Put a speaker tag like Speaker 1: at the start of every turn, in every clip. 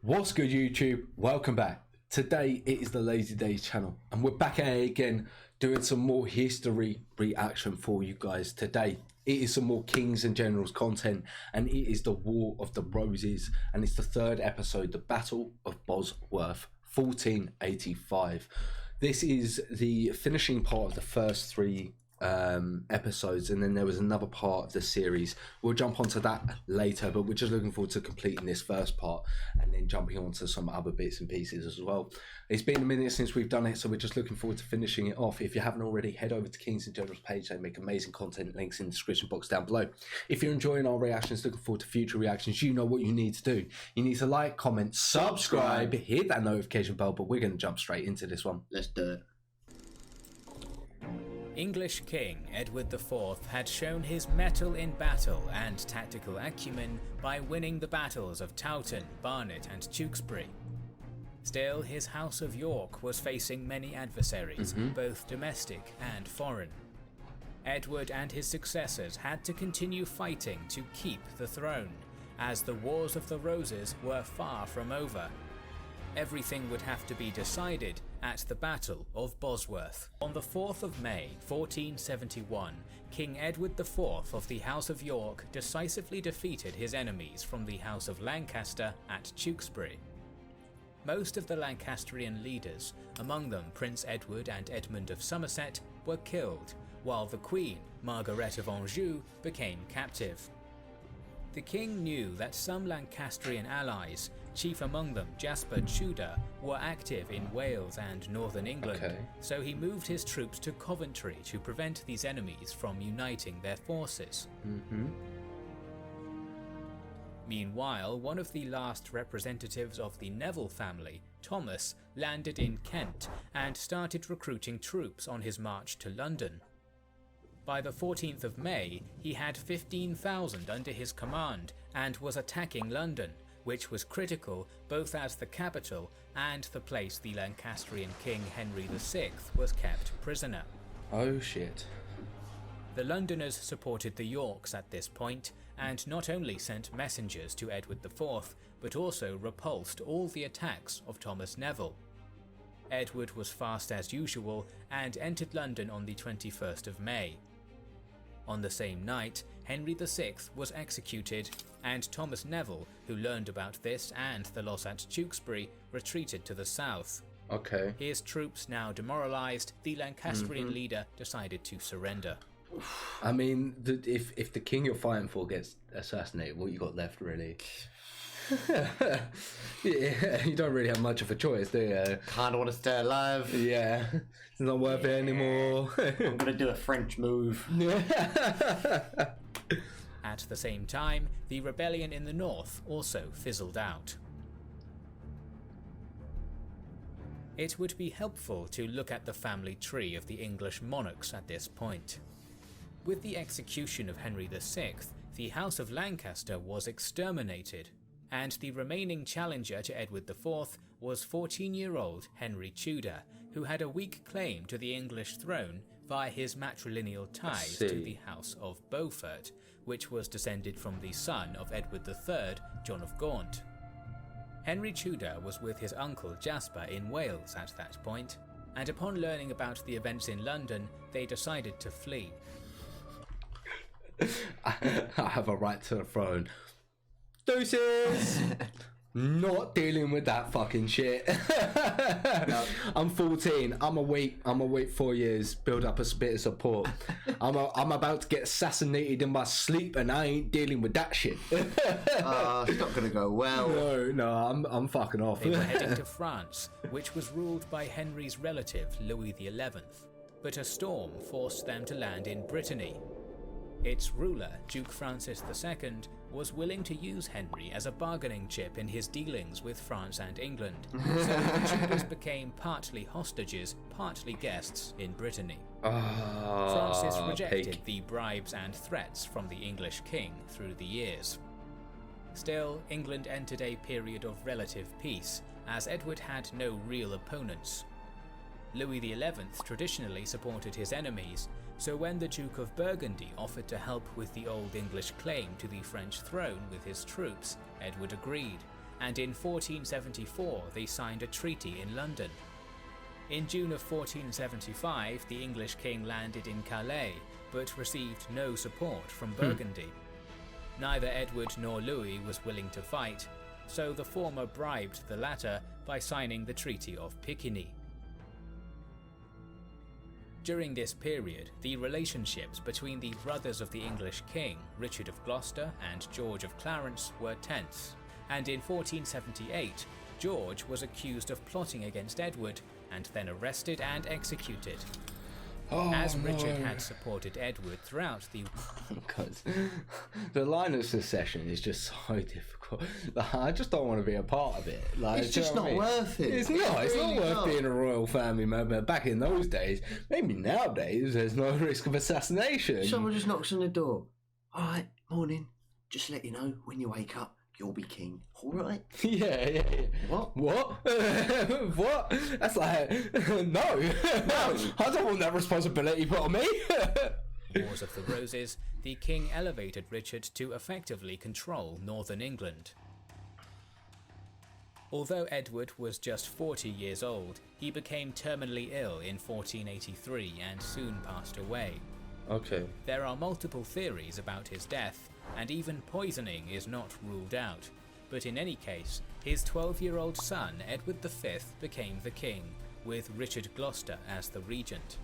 Speaker 1: What's good, YouTube? Welcome back. Today it is the LazyDaze Channel and we're back at it again doing some more history reaction for you guys. Today it is some more Kings and Generals content and it is the War of the Roses and it's the third episode, the Battle of Bosworth 1485. This is the finishing part of the first three episodes, and then there was another part of the series. We'll jump onto that later, but we're just looking forward to completing this first part and then jumping onto some other bits and pieces as well. It's been a minute since we've done it, so we're just looking forward to finishing it off. If you haven't already, head over to Kings and Generals page. They make amazing content, links in the description box down below. If you're enjoying our reactions, looking forward to future reactions, you know what you need to do. You need to like, comment, subscribe, hit that notification bell, but we're going to jump straight into this one.
Speaker 2: Let's do it.
Speaker 3: English King Edward IV had shown his mettle in battle and tactical acumen by winning the battles of Towton, Barnet and Tewkesbury. Still, his House of York was facing many adversaries, both domestic and foreign. Edward and his successors had to continue fighting to keep the throne, as the Wars of the Roses were far from over. Everything would have to be decided at the Battle of Bosworth. On the 4th of May 1471, King Edward IV of the House of York decisively defeated his enemies from the House of Lancaster at Tewkesbury. Most of the Lancastrian leaders, among them Prince Edward and Edmund of Somerset, were killed, while the Queen, Margaret of Anjou, became captive. The king knew that some Lancastrian allies, chief among them Jasper Tudor, were active in Wales and northern England, so he moved his troops to Coventry to prevent these enemies from uniting their forces. Meanwhile, one of the last representatives of the Neville family, Thomas, landed in Kent and started recruiting troops on his march to London. By the 14th of May, he had 15,000 under his command and was attacking London, which was critical both as the capital and the place the Lancastrian king Henry VI was kept prisoner.
Speaker 1: Oh shit.
Speaker 3: The Londoners supported the Yorks at this point, and not only sent messengers to Edward IV, but also repulsed all the attacks of Thomas Neville. Edward was fast as usual and entered London on the 21st of May. On the same night, Henry VI was executed, and Thomas Neville, who learned about this and the loss at Tewkesbury, retreated to the south. His troops now demoralised, the Lancastrian leader decided to surrender.
Speaker 1: I mean, if the king you're fighting for gets assassinated, what you got left, really? Yeah, you don't really have much of a choice, do you?
Speaker 2: Kind of want to stay alive.
Speaker 1: Yeah, it's not worth it anymore.
Speaker 2: I'm gonna do a French move.
Speaker 3: At the same time, the rebellion in the north also fizzled out. It would be helpful to look at the family tree of the English monarchs at this point. With the execution of Henry VI, the House of Lancaster was exterminated, and the remaining challenger to Edward IV was 14-year-old Henry Tudor, who had a weak claim to the English throne via his matrilineal ties to the House of Beaufort, which was descended from the son of Edward III, John of Gaunt. Henry Tudor was with his uncle Jasper in Wales at that point, and upon learning about the events in London, they decided to flee.
Speaker 1: I have a right to the throne. Deuces! Not dealing with that fucking shit. I'm 14. I'm gonna wait 4 years, build up a bit of support. I'm about to get assassinated in my sleep, and I ain't dealing with that shit.
Speaker 2: It's not gonna go well.
Speaker 1: No, I'm fucking off.
Speaker 3: They were heading to France, which was ruled by Henry's relative Louis XI, but a storm forced them to land in Brittany. Its ruler, Duke Francis II, was willing to use Henry as a bargaining chip in his dealings with France and England, so the Tudors became partly hostages, partly guests in Brittany. Francis rejected the bribes and threats from the English king through the years. Still, England entered a period of relative peace, as Edward had no real opponents. Louis XI traditionally supported his enemies, so when the Duke of Burgundy offered to help with the Old English claim to the French throne with his troops, Edward agreed, and in 1474 they signed a treaty in London. In June of 1475, the English king landed in Calais, but received no support from Burgundy. Neither Edward nor Louis was willing to fight, so the former bribed the latter by signing the Treaty of Picquigny. During this period, the relationships between the brothers of the English king, Richard of Gloucester and George of Clarence, were tense, and in 1478, George was accused of plotting against Edward and then arrested and executed. As Richard had supported Edward throughout the
Speaker 1: Because the line of secession is just so difficult. Like, I just don't want to be a part of it. Like,
Speaker 2: It's just not worth it.
Speaker 1: It's not. It's
Speaker 2: really
Speaker 1: not worth
Speaker 2: not.
Speaker 1: being a royal family member. Back in those days, maybe nowadays, there's no risk of assassination.
Speaker 2: Someone just knocks on the door. All right, morning. Just to let you know, when you wake up, you'll be king. All right?
Speaker 1: Yeah.
Speaker 2: What?
Speaker 1: What? What? That's like, no. I don't want that responsibility put on me.
Speaker 3: Wars of the Roses, the king elevated Richard to effectively control northern England. Although Edward was just 40 years old, he became terminally ill in 1483 and soon passed away.
Speaker 1: Okay.
Speaker 3: There are multiple theories about his death, and even poisoning is not ruled out. But in any case, his 12-year-old son Edward V became the king, with Richard Gloucester as the regent.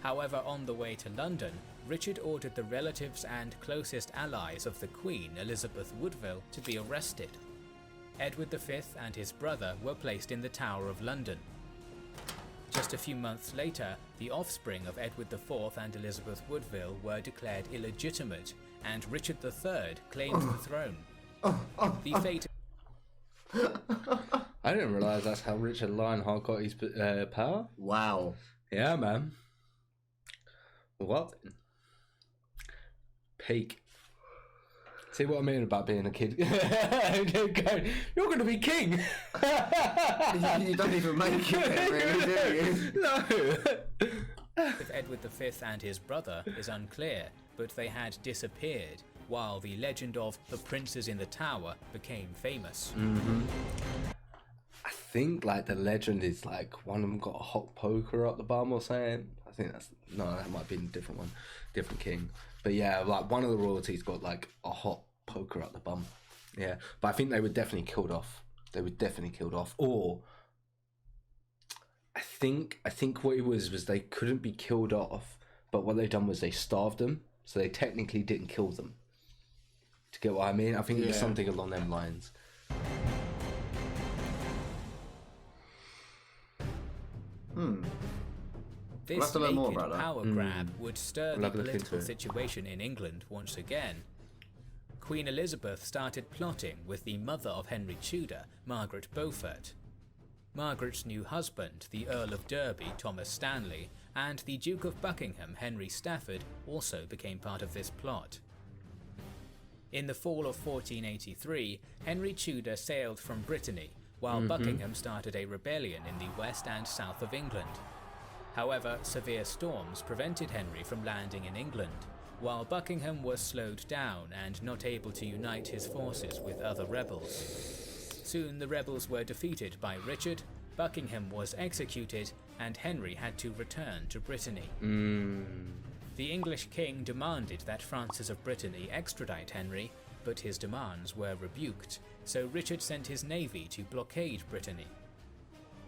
Speaker 3: However, on the way to London, Richard ordered the relatives and closest allies of the Queen, Elizabeth Woodville, to be arrested. Edward V and his brother were placed in the Tower of London. Just a few months later, the offspring of Edward IV and Elizabeth Woodville were declared illegitimate, and Richard III claimed the throne. The fate
Speaker 1: I didn't realise that's how Richard Lionheart got his power.
Speaker 2: Wow.
Speaker 1: Yeah, man. What? Peak. See what I mean about being a kid? You're going to be king.
Speaker 2: You don't even make it, really, do you?
Speaker 1: No.
Speaker 3: If Edward V and his brother is unclear, but they had disappeared, while the legend of the princes in the tower became famous.
Speaker 1: I think like the legend is like one of them got a hot poker up the bum or something. I think that might be a different one, different king. But yeah, like one of the royalties got like a hot poker up the bum. Yeah, but I think they were definitely killed off. Or I think what it was they couldn't be killed off, but what they done was they starved them, so they technically didn't kill them. To get what I mean? I think it was something along them lines.
Speaker 3: This
Speaker 2: We'll have to learn more
Speaker 3: naked
Speaker 2: about that.
Speaker 3: power grab would stir
Speaker 1: We'll
Speaker 3: the
Speaker 1: have a look into
Speaker 3: political
Speaker 1: it.
Speaker 3: situation in England once again. Queen Elizabeth started plotting with the mother of Henry Tudor, Margaret Beaufort. Margaret's new husband, the Earl of Derby, Thomas Stanley, and the Duke of Buckingham, Henry Stafford, also became part of this plot. In the fall of 1483, Henry Tudor sailed from Brittany, while Buckingham started a rebellion in the west and south of England. However, severe storms prevented Henry from landing in England, while Buckingham was slowed down and not able to unite his forces with other rebels. Soon the rebels were defeated by Richard, Buckingham was executed, and Henry had to return to Brittany. The English king demanded that Francis of Brittany extradite Henry, but his demands were rebuked, so Richard sent his navy to blockade Brittany.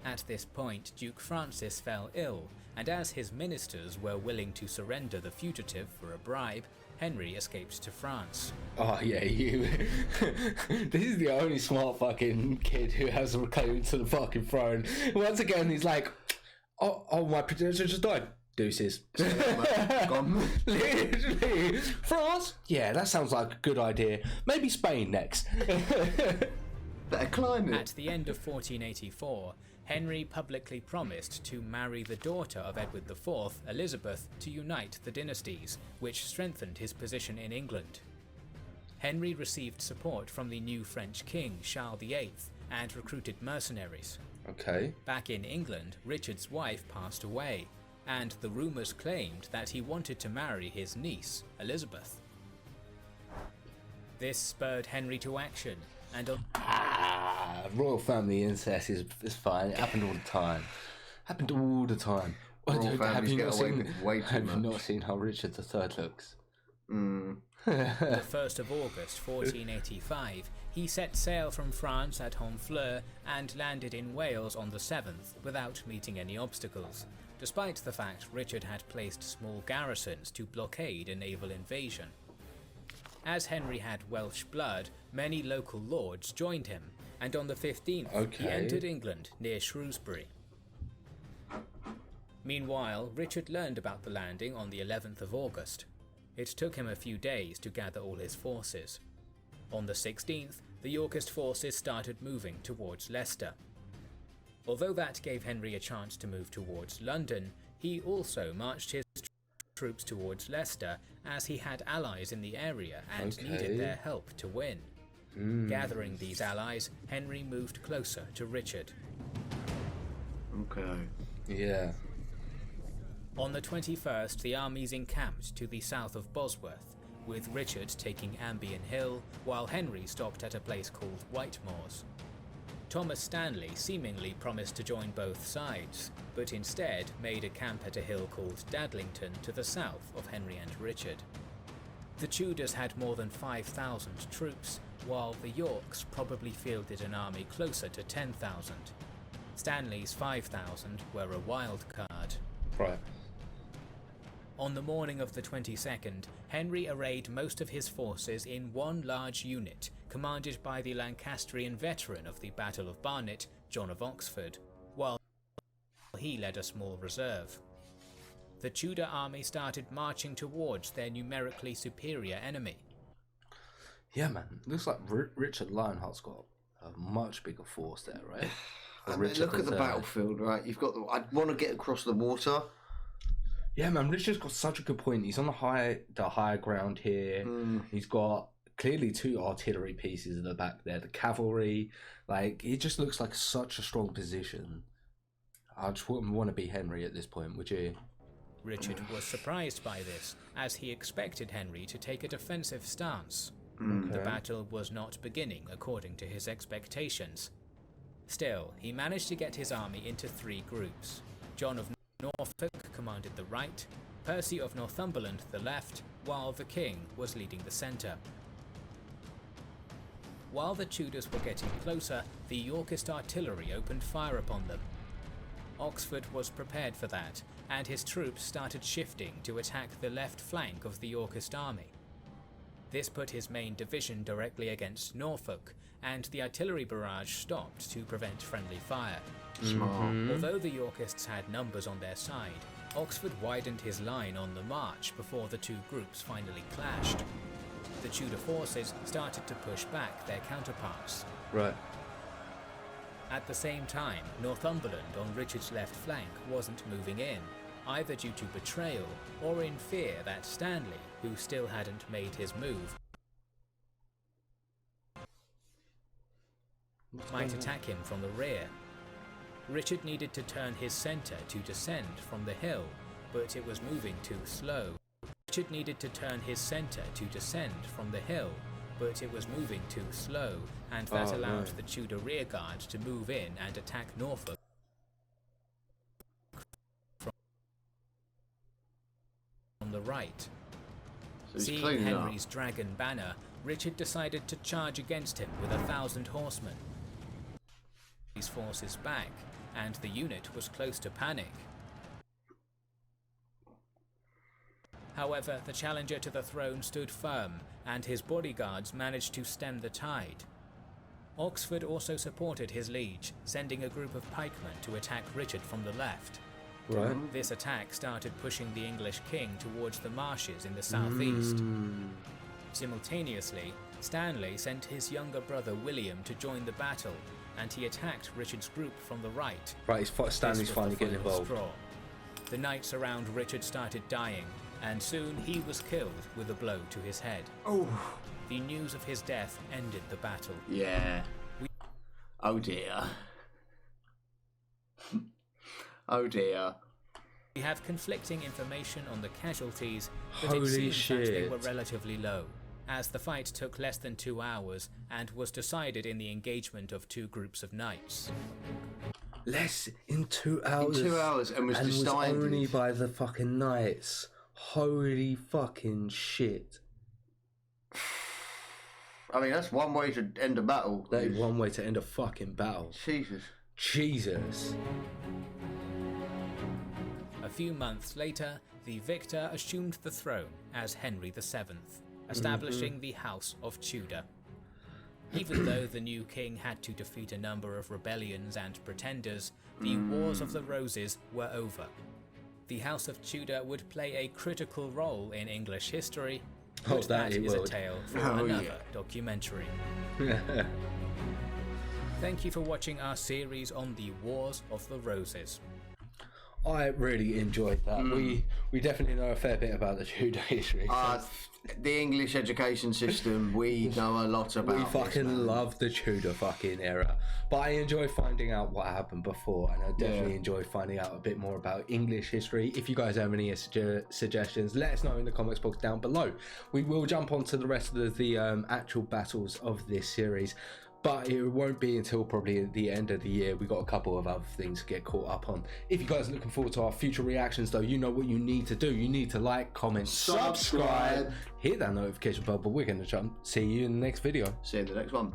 Speaker 3: At this point, Duke Francis fell ill, and as his ministers were willing to surrender the fugitive for a bribe, Henry escaped to France.
Speaker 1: Oh yeah, you. This is the only smart fucking kid who has a claim to the fucking throne. Once again, he's like, "Oh, my protector just died. Deuces."
Speaker 2: Gone.
Speaker 1: Literally, France. Yeah, that sounds like a good idea. Maybe Spain next.
Speaker 2: Better climb it.
Speaker 3: At the end of 1484, Henry publicly promised to marry the daughter of Edward IV, Elizabeth, to unite the dynasties, which strengthened his position in England. Henry received support from the new French king, Charles VIII, and recruited mercenaries.
Speaker 1: Okay.
Speaker 3: Back in England, Richard's wife passed away, and the rumours claimed that he wanted to marry his niece, Elizabeth. This spurred Henry to action, and on
Speaker 1: royal family incest is fine. It happened all the time. Happened all the time.
Speaker 2: Royal families get away with way too
Speaker 1: Have you
Speaker 2: much.
Speaker 1: not seen how Richard III looks?
Speaker 2: Mm.
Speaker 3: The 1st of August 1485, he set sail from France at Honfleur and landed in Wales on the 7th without meeting any obstacles, despite the fact Richard had placed small garrisons to blockade a naval invasion. As Henry had Welsh blood, many local lords joined him, and on the 15th he entered England near Shrewsbury. Meanwhile, Richard learned about the landing on the 11th of August. It took him a few days to gather all his forces. On the 16th, the Yorkist forces started moving towards Leicester. Although that gave Henry a chance to move towards London, he also marched his troops towards Leicester as he had allies in the area and needed their help to win. Gathering these allies, Henry moved closer to Richard.
Speaker 2: Okay.
Speaker 1: Yeah.
Speaker 3: On the 21st, the armies encamped to the south of Bosworth, with Richard taking Ambion Hill, while Henry stopped at a place called Whitemoors. Thomas Stanley seemingly promised to join both sides, but instead made a camp at a hill called Dadlington to the south of Henry and Richard. The Tudors had more than 5,000 troops, while the Yorks probably fielded an army closer to 10,000. Stanley's 5,000 were a wild card.
Speaker 1: Right.
Speaker 3: On the morning of the 22nd, Henry arrayed most of his forces in one large unit, commanded by the Lancastrian veteran of the Battle of Barnet, John of Oxford, while he led a small reserve. The Tudor army started marching towards their numerically superior enemy.
Speaker 1: Yeah, man. Looks like Richard Lionheart's got a much bigger force there, right?
Speaker 2: I mean, look at the battlefield, right? You've got the. I'd want to get across the water.
Speaker 1: Yeah, man. Richard's got such a good point. He's on the higher ground here. He's got clearly 2 artillery pieces in the back there. The cavalry, like, it just looks like such a strong position. I just wouldn't want to be Henry at this point, would you?
Speaker 3: Richard was surprised by this, as he expected Henry to take a defensive stance. The battle was not beginning according to his expectations. Still, he managed to get his army into 3 groups. John of Norfolk commanded the right, Percy of Northumberland the left, while the king was leading the centre. While the Tudors were getting closer, the Yorkist artillery opened fire upon them. Oxford was prepared for that, and his troops started shifting to attack the left flank of the Yorkist army. This put his main division directly against Norfolk, and the artillery barrage stopped to prevent friendly fire.
Speaker 2: Smart.
Speaker 3: Although the Yorkists had numbers on their side, Oxford widened his line on the march before the 2 groups finally clashed. The Tudor forces started to push back their counterparts.
Speaker 1: Right.
Speaker 3: At the same time, Northumberland on Richard's left flank wasn't moving in, either due to betrayal or in fear that Stanley, who still hadn't made his move, might attack him from the rear. Richard needed to turn his centre to descend from the hill, but it was moving too slow. Richard needed to turn his centre to descend from the hill, but it was moving too slow, and that allowed the Tudor rearguard to move in and attack Norfolk from the right. Seeing Henry's dragon banner, Richard decided to charge against him with 1,000 horsemen. His forces back, and the unit was close to panic. However, the challenger to the throne stood firm, and his bodyguards managed to stem the tide. Oxford also supported his liege, sending a group of pikemen to attack Richard from the left.
Speaker 1: Right.
Speaker 3: This attack started pushing the English king towards the marshes in the southeast. Simultaneously, Stanley sent his younger brother William to join the battle, and he attacked Richard's group from the right.
Speaker 1: Right, Stanley's finally getting involved.
Speaker 3: The knights around Richard started dying, and soon he was killed with a blow to his head.
Speaker 2: Oh.
Speaker 3: The news of his death ended the battle.
Speaker 2: Yeah. Oh dear. Oh dear.
Speaker 3: We have conflicting information on the casualties, but
Speaker 1: Holy
Speaker 3: it seems
Speaker 1: shit.
Speaker 3: that they were relatively low. as the fight took less than 2 hours and was decided in the engagement of 2 groups of knights.
Speaker 1: Less in 2 hours.
Speaker 2: In 2 hours, and was
Speaker 1: and
Speaker 2: decided.
Speaker 1: was only by the fucking knights. Holy fucking shit.
Speaker 2: I mean, that's one way to end a battle.
Speaker 1: That is one way to end a fucking battle. Jesus.
Speaker 3: A few months later, the victor assumed the throne as Henry VII, establishing the House of Tudor. Even though the new king had to defeat a number of rebellions and pretenders, the Wars of the Roses were over. The House of Tudor would play a critical role in English history, but that is a tale for another documentary. Thank you for watching our series on the Wars of the Roses.
Speaker 1: I really enjoyed that. We definitely know a fair bit about the Tudor history.
Speaker 2: The English education system, we know a lot about.
Speaker 1: We fucking love the Tudor fucking era. But I enjoy finding out what happened before, and I definitely enjoy finding out a bit more about English history. If you guys have any suggestions, let us know in the comments box down below. We will jump on to the rest of the actual battles of this series, but it won't be until probably at the end of the year. We got a couple of other things to get caught up on. If you guys are looking forward to our future reactions though, you know what you need to do. You need to like, comment, subscribe, hit that notification bell, but we're going to see you in the next video.
Speaker 2: See you in the next one.